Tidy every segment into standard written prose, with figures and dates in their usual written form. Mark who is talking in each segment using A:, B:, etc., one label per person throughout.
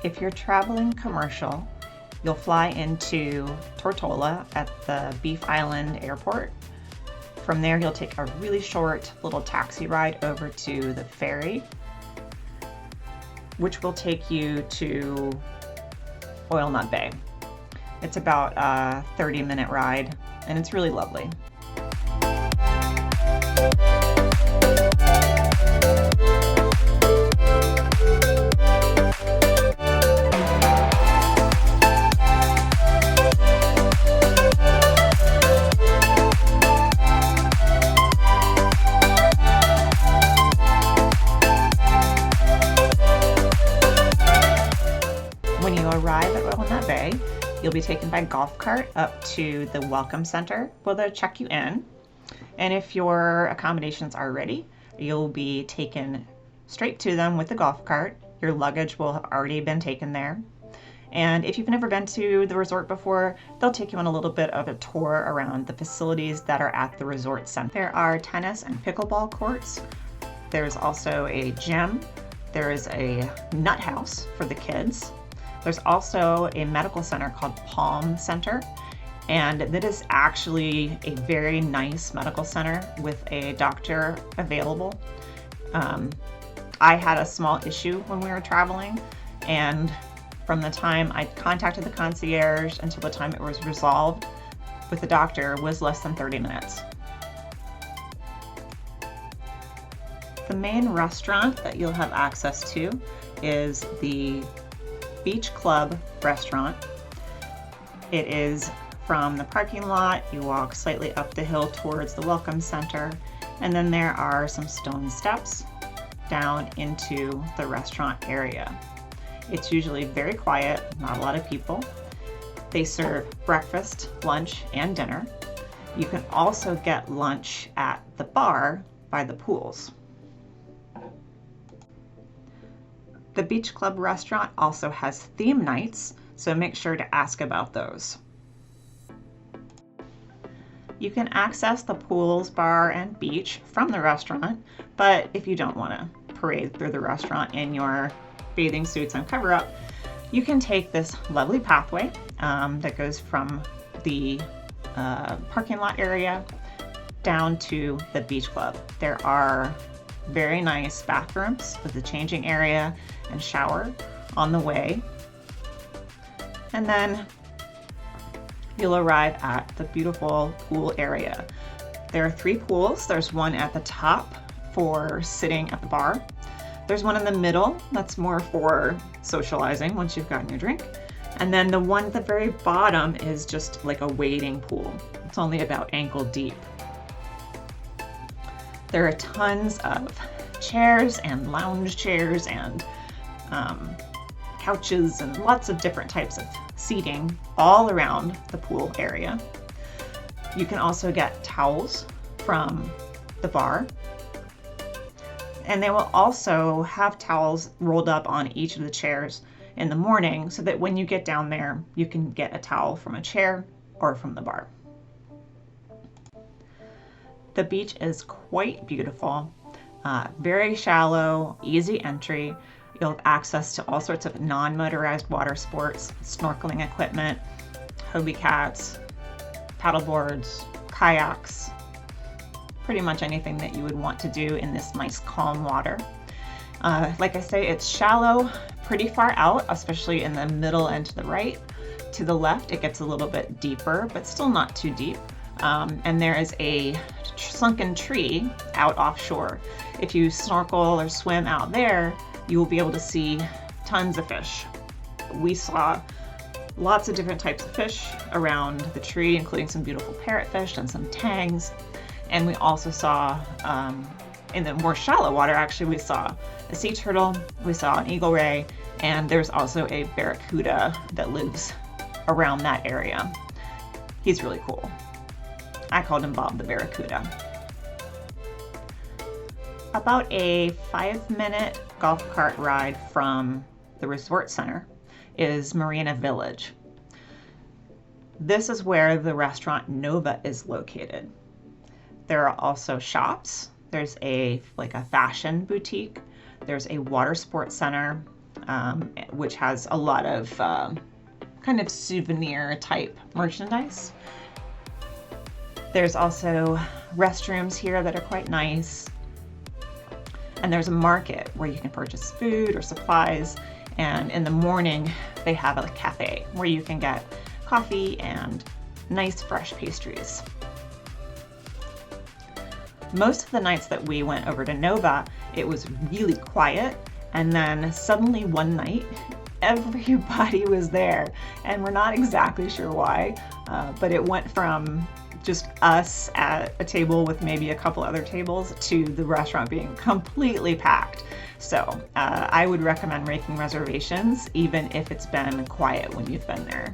A: If you're traveling commercial, you'll fly into Tortola at the Beef Island Airport. From there, you'll take a really short little taxi ride over to the ferry, which will take you to Oil Nut Bay. It's about a 30-minute ride, and it's really lovely. When you arrive at Oil Nut Bay, you'll be taken by golf cart up to the Welcome Center where they'll check you in. And if your accommodations are ready, you'll be taken straight to them with the golf cart. Your luggage will have already been taken there. And if you've never been to the resort before, they'll take you on a little bit of a tour around the facilities that are at the resort center. There are tennis and pickleball courts. There's also a gym. There is a nut house for the kids. There's also a medical center called Palm Center, and that is actually a very nice medical center with a doctor available. I had a small issue when we were traveling, and from the time I contacted the concierge until the time it was resolved with the doctor was less than 30 minutes. The main restaurant that you'll have access to is the Beach Club restaurant. It is from the parking lot. You walk slightly up the hill towards the Welcome Center, and then there are some stone steps down into the restaurant area. It's usually very quiet, not a lot of people. They serve breakfast, lunch, and dinner. You can also get lunch at the bar by the pools. The Beach Club restaurant also has theme nights, so make sure to ask about those. You can access the pools, bar, and beach from the restaurant, but if you don't want to parade through the restaurant in your bathing suits and cover-up, you can take this lovely pathway that goes from the parking lot area down to the Beach Club. There are very nice bathrooms with a changing area and shower on the way. And then you'll arrive at the beautiful pool area. There are 3 pools. There's one at the top for sitting at the bar. There's one in the middle that's more for socializing once you've gotten your drink. And then the one at the very bottom is just like a wading pool. It's only about ankle deep. There are tons of chairs and lounge chairs and couches and lots of different types of seating all around the pool area. You can also get towels from the bar. And they will also have towels rolled up on each of the chairs in the morning so that when you get down there, you can get a towel from a chair or from the bar. The beach is quite beautiful, very shallow, easy entry. You'll have access to all sorts of non-motorized water sports, snorkeling equipment, Hobie cats, paddle boards, kayaks, pretty much anything that you would want to do in this nice calm water. Like I say, it's shallow, pretty far out, especially in the middle and to the right. To the left, it gets a little bit deeper, but still not too deep. And there is a sunken tree out offshore. If you snorkel or swim out there, you will be able to see tons of fish. We saw lots of different types of fish around the tree, including some beautiful parrotfish and some tangs. And we also saw, in the more shallow water, actually, we saw a sea turtle, we saw an eagle ray, and there's also a barracuda that lives around that area. He's really cool. I called him Bob the Barracuda. About a 5-minute golf cart ride from the resort center is Marina Village. This is where the restaurant Nova is located. There are also shops. There's a fashion boutique. There's a water sports center, which has a lot of kind of souvenir type merchandise. There's also restrooms here that are quite nice. And there's a market where you can purchase food or supplies. And in the morning, they have a cafe where you can get coffee and nice fresh pastries. Most of the nights that we went over to Nova, it was really quiet. And then suddenly one night, everybody was there. And we're not exactly sure why, but it went from just us at a table with maybe a couple other tables to the restaurant being completely packed. So I would recommend making reservations even if it's been quiet when you've been there.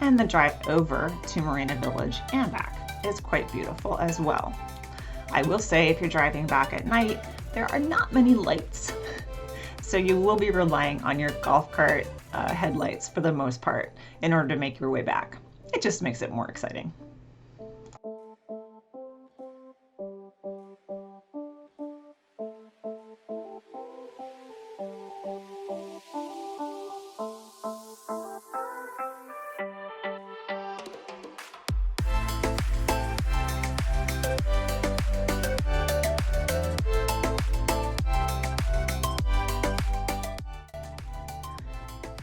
A: And the drive over to Marina Village and back is quite beautiful as well. I will say if you're driving back at night, there are not many lights. So you will be relying on your golf cart headlights for the most part in order to make your way back. It just makes it more exciting.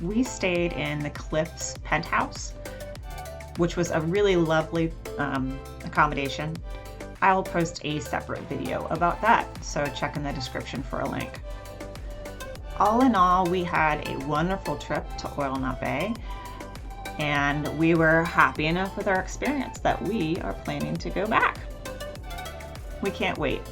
A: We stayed in the Cliffs penthouse, which was a really lovely accommodation. I'll post a separate video about that, so check in the description for a link. All in all, we had a wonderful trip to Oil Knot Bay, and we were happy enough with our experience that we are planning to go back. We can't wait.